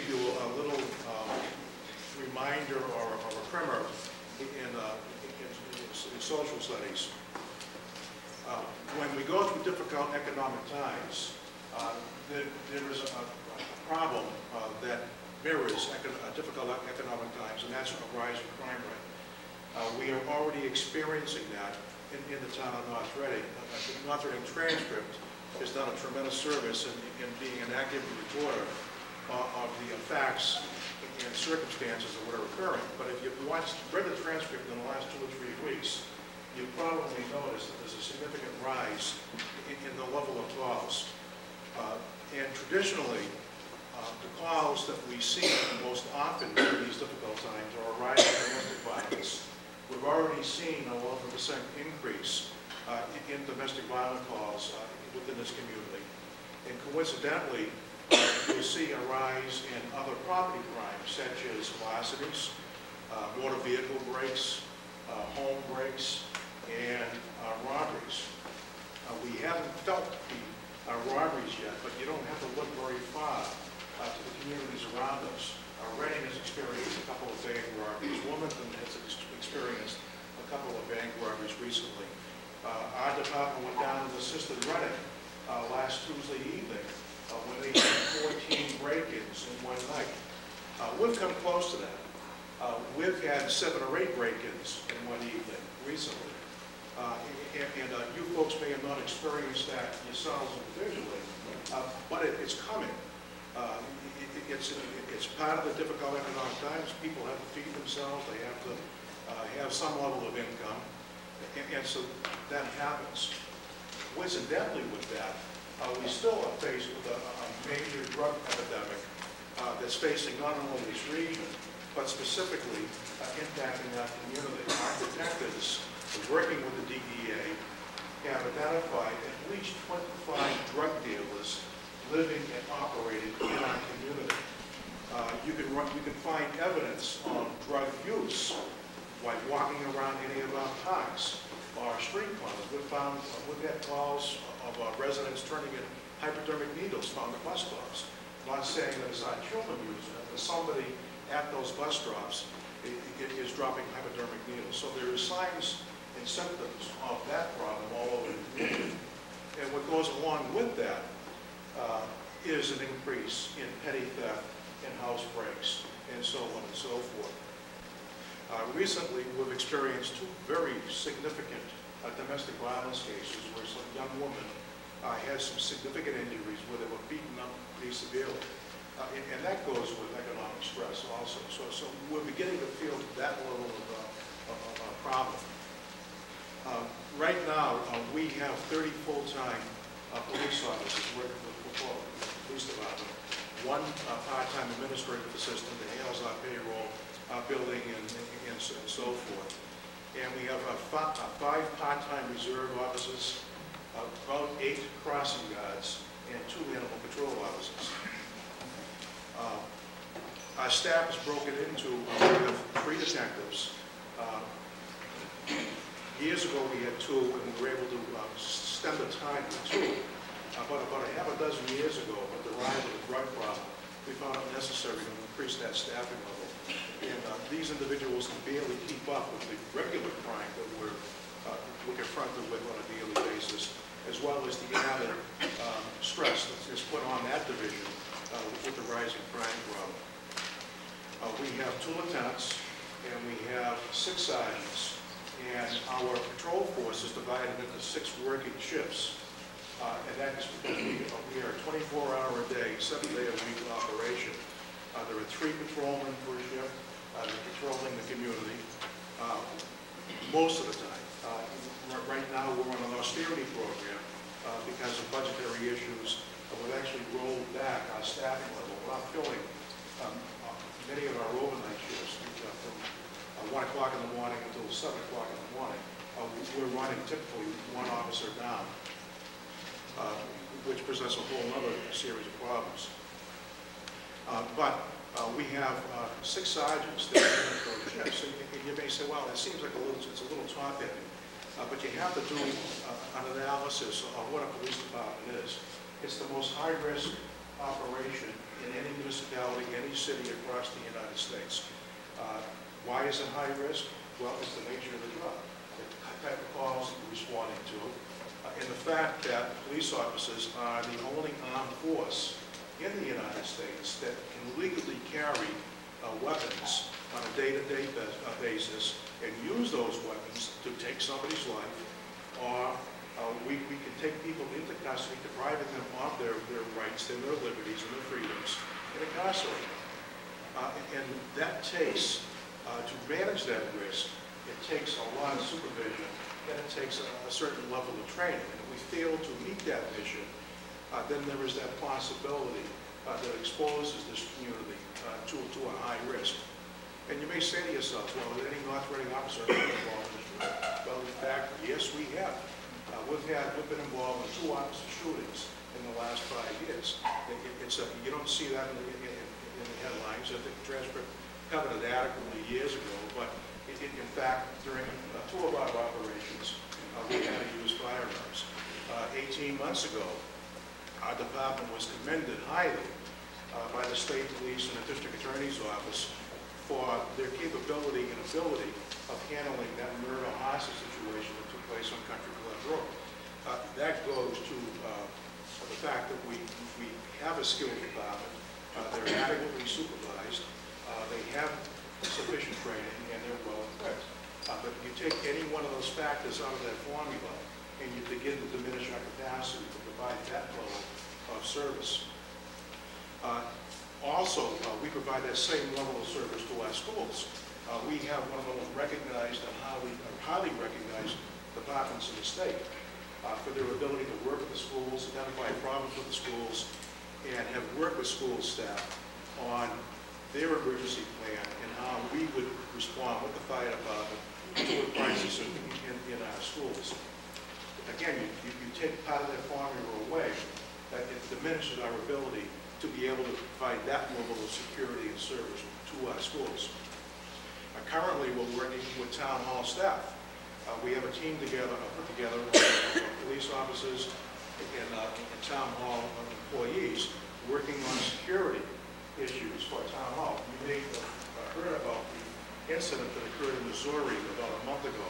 give you a little reminder or a primer in social studies. When we go through difficult economic times, there is a problem that mirrors difficult economic times, and that's a rising crime rate. We are already experiencing that in the town of North Reading. The North Reading Transcript has done a tremendous service in being an active reporter of the facts and circumstances of what are occurring. But if you've read the transcript in the last 2 or 3 weeks, you probably noticed that there's a significant rise in the level of calls. And traditionally, the calls that we see most often during these difficult times are a rise in domestic violence. We've already seen a 11% increase in domestic violence calls within this community. And coincidentally, you'll see a rise in other property crimes such as larcenies, motor vehicle breaks, home breaks, and robberies. We haven't felt the robberies yet, but you don't have to look very far to the communities around us. Reading has experienced a couple of bank robberies. Wilmington has experienced a couple of bank robberies recently. Our department went down and assisted Reading last Tuesday evening when they had 14 break-ins in one night. We've come close to that. We've had 7 or 8 break-ins in one evening recently. And you folks may have not experienced that yourselves individually, but it's coming. It's part of the difficult economic times. People have to feed themselves. They have to have some level of income, and so that happens. Coincidentally with that, we still are faced with a major drug epidemic that's facing not only this region, but specifically impacting our community. Our detectives, working with the DEA, have identified at least 25 drug dealers living and operating in our community. You can find evidence of drug use, like walking around any of our parks or street corners. We've had calls of residents turning in hypodermic needles found at bus stops. I'm not saying that it's our children using it, but somebody at those bus stops is dropping hypodermic needles. So there are signs and symptoms of that problem all over the community. And what goes along with that is an increase in petty theft and house breaks and so on and so forth. Recently, we've experienced 2 very significant domestic violence cases where some young woman had some significant injuries where they were beaten up pretty severely. And that goes with economic stress also. So we're beginning to feel that level of problem. Right now, we have 30 full-time police officers working for the police department, 1 part-time administrative assistant that handles our payroll, billing, and so forth. And we have 5 part-time reserve officers, about 8 crossing guards, and 2 animal patrol officers. Our staff is broken into, we have 3 detectives. Years ago we had 2, and we were able to stem the tide with 2. But about a half a dozen years ago, with the rise of the drug problem, we found it necessary to increase that staffing level. And these individuals can barely keep up with the regular crime that we're confronted with on a daily basis, as well as the added stress that is put on that division with the rising crime problem. We have 2 lieutenants, and we have 6 sergeants, and our patrol force is divided into 6 working shifts. And that is because we are a 24-hour-a-day, 7-day-a-week operation. There are 3 patrolmen per shift. They're patrolling the community most of the time. Right now, we're on an austerity program because of budgetary issues. We've actually rolled back our staffing level. We're not filling many of our overnight shifts from 1 o'clock in the morning until 7 o'clock in the morning. We're running typically 1 officer down, which presents a whole other series of problems. But we have 6 sergeants that are those shifts. And you may say, well, that seems like it's a little top-heavy. But you have to do an analysis of what a police department is. It's the most high-risk operation in any municipality, any city across the United States. Why is it high risk? Well, it's the nature of the job, the type of calls that we're responding to, and the fact that police officers are the only armed force in the United States that can legally carry weapons on a day-to-day basis and use those weapons to take somebody's life, or we can take people into custody, deprive them of their rights and their liberties and their freedoms, and incarcerate them. And that takes, to manage that risk, it takes a lot of supervision, and it takes a certain level of training. And if we fail to meet that mission, then there is that possibility that exposes this community to a high risk. And you may say to yourself, well, is any North Reading officer involved in this shooting? Well, in fact, yes, we have. We've been involved in 2 officer shootings in the last 5 years. You don't see that in the headlines. I think the transcript covered it adequately years ago, but in fact, during 2 of our operations, we had to use firearms. 18 months ago, our department was commended highly by the state police and the district attorney's office for their capability and ability of handling that murder hostage situation that took place on Country Club Road. That goes to the fact that we have a skilled department. They're adequately supervised. They have sufficient training, and they're well equipped. But if you take any one of those factors out of that formula, and you begin to diminish our capacity to provide that level of service. Also, we provide that same level of service to our schools. We have one of the most recognized and highly recognized departments in the state for their ability to work with the schools, identify problems with the schools, and have worked with school staff on their emergency plan and how we would respond with the fire department to a crisis in our schools. Again, you take part of that formula away, that it diminishes our ability to be able to provide that level of security and service to our schools. Currently, we're working with town hall staff. We have a team together, put together of police officers and town hall employees working on security issues for town hall. You may have heard about the incident that occurred in Missouri about a month ago,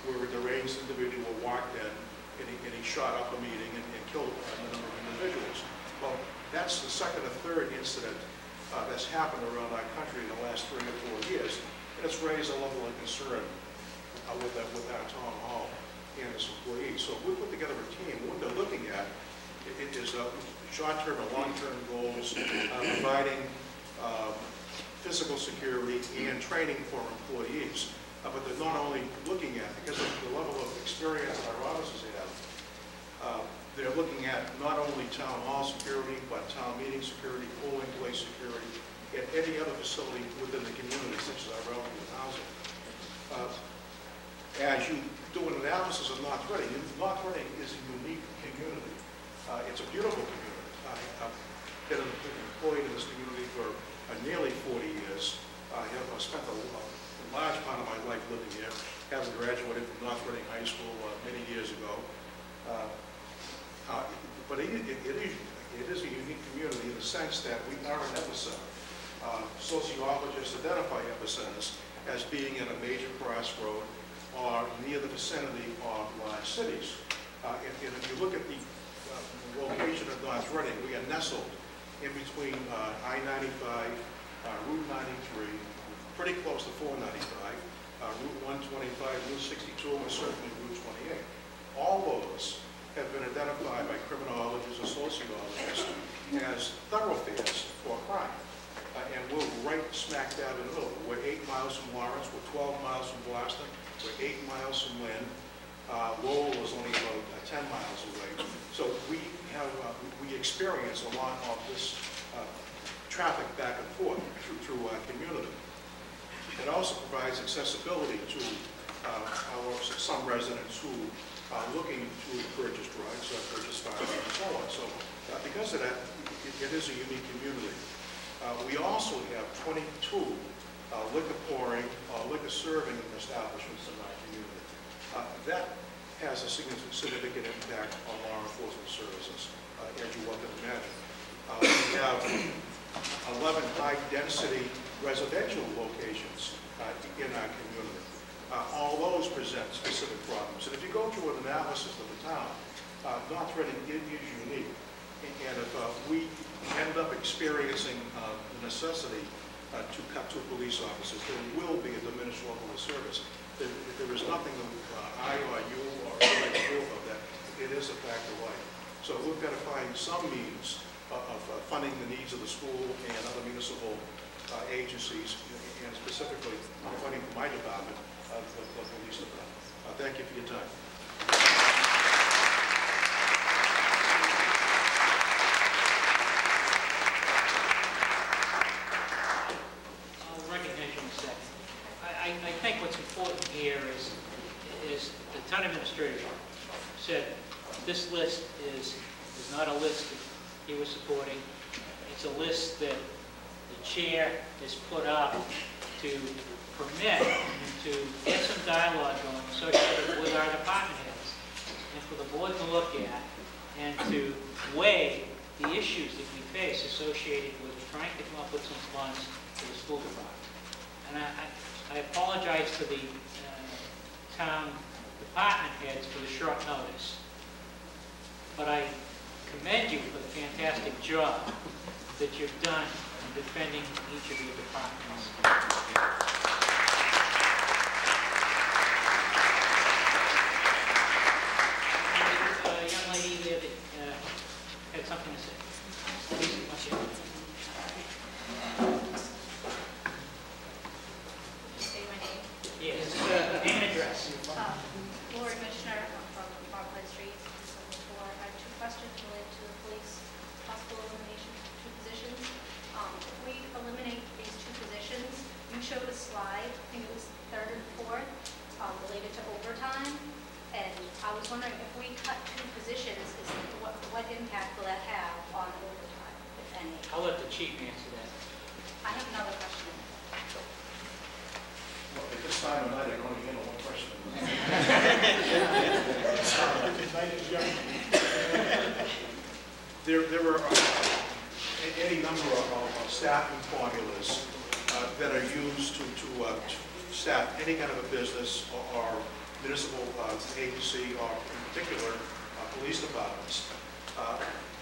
where a deranged individual walked in and he shot up a meeting and killed a number of individuals. Well, that's the second or third incident that's happened around our country in the last 3 or 4 years, and it's raised a level of concern with our town hall and its employees. So we put together a team. What they're looking at is short-term and long-term goals, providing physical security and training for employees. But they're not only looking at, because of the level of experience that our officers have, they're looking at not only town hall security, but town meeting security, polling place security, and any other facility within the community, such as our relative housing. As you do an analysis of North Reading is a unique community. It's a beautiful community. I've been employed in this community for nearly 40 years. I've spent a large part of my life living here, having graduated from North Reading High School many years ago. But it is a unique community in the sense that we are an epicenter. Sociologists identify epicenters as being in a major crossroad or near the vicinity of large cities. And if you look at the location of North Reading, we are nestled in between I-95, Route 93, pretty close to 495, Route 125, Route 62, and certainly Route 28. All those have been identified by criminologists and sociologists as thoroughfares for crime. And we're right smack dab in the middle. We're 8 miles from Lawrence, we're 12 miles from Boston, we're 8 miles from Lynn. Lowell is only about 10 miles away. So we experience a lot of this traffic back and forth through our community. It also provides accessibility to some residents who are looking to purchase drugs or purchase firearms and so on. So because of that, it is a unique community. We also have 22 liquor pouring, liquor serving establishments in our community. That has a significant impact on law enforcement services, as you well can imagine. We have 11 high-density residential locations in our community. All those present specific problems. And if you go through an analysis of the town, North Reading is unique. And if we end up experiencing the necessity to cut 2 police officers, there will be a diminished level of service. There is nothing that I or you or anybody can do about that. It is a fact of life. So we've got to find some means of funding the needs of the school and other municipal agencies, and specifically funding for my department, the police department. Thank you for your time. I think what's important here is the town administrator said this list is not a list that he was supporting. It's a list that the chair has put up to permit to get some dialogue going associated with our department heads and for the board to look at and to weigh the issues that we face associated with trying to come up with some funds for the school department. And I apologize to the town department heads for the short notice, but I commend you for the fantastic job that you've done in defending each of your departments. There's a young lady there that had something to say. Please come up here. Yes, name and address. Lori Commissioner from Parkland Street. I have 2 questions related to the police possible elimination of 2 positions. If we eliminate these 2 positions, you showed a slide, I think it was 3rd and 4th, related to overtime. And I was wondering if we cut 2 positions, what impact will that have on overtime, if any? I'll let the chief answer that. I have another question. Well, at this time of night, I can only handle one question. There are any number of staffing formulas that are used to staff any kind of a business or municipal agency, or in particular police departments.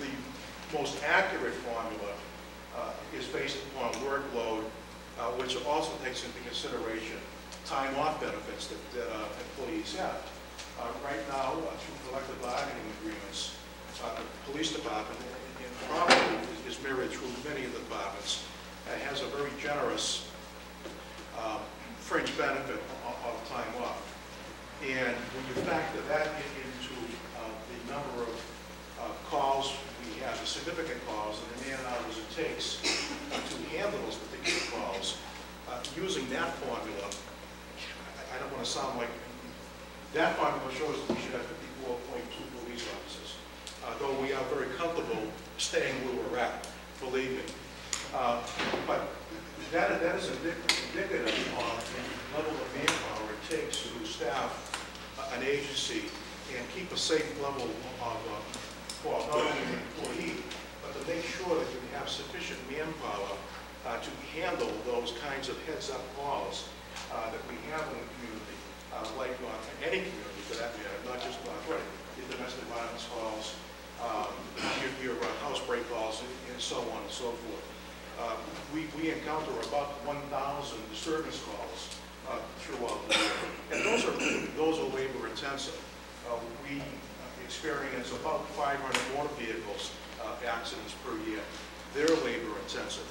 The most accurate formula is based upon workload, which also takes into consideration time off benefits that employees have. Right now, through collective bargaining agreements, the police department, and probably is mirrored through many of the departments, has a very generous fringe benefit of time off. And when you factor that into the number of calls we have, the significant calls, and the man-hours it takes to handle those particular calls, using that formula, I don't want to sound like, that formula shows that we should have 54.2 police officers, though we are very comfortable staying where we're at, believe me. But that is indicative of the level of manpower it takes to staff an agency and keep a safe level of, well, not only the employee, but to make sure that you have sufficient manpower to handle those kinds of heads-up calls that we have in the community, like any community for that matter, not just North Reading, your domestic violence calls, your house break calls, and so on and so forth. We encounter about 1,000 disturbance calls throughout the year, and those are labor intensive. We experience about 500 motor vehicles accidents per year. They're labor intensive.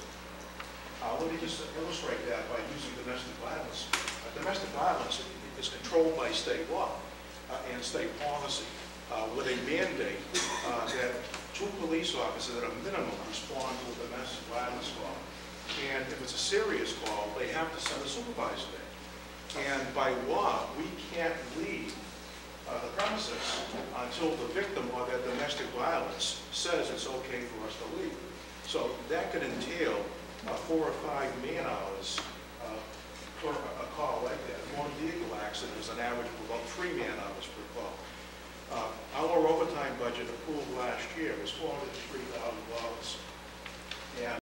Let me just illustrate that by using domestic violence. Domestic violence is controlled by state law and state policy with a mandate that 2 police officers at a minimum respond to a domestic violence call. And if it's a serious call, they have to send a supervisor there. And by law, we can't leave the premises until the victim of that domestic violence says it's okay for us to leave. So that could entail 4 or 5 man-hours for a call like that. Motor vehicle accident is an average of about 3 man-hours per call. Our overtime budget approved last year was $403,000. And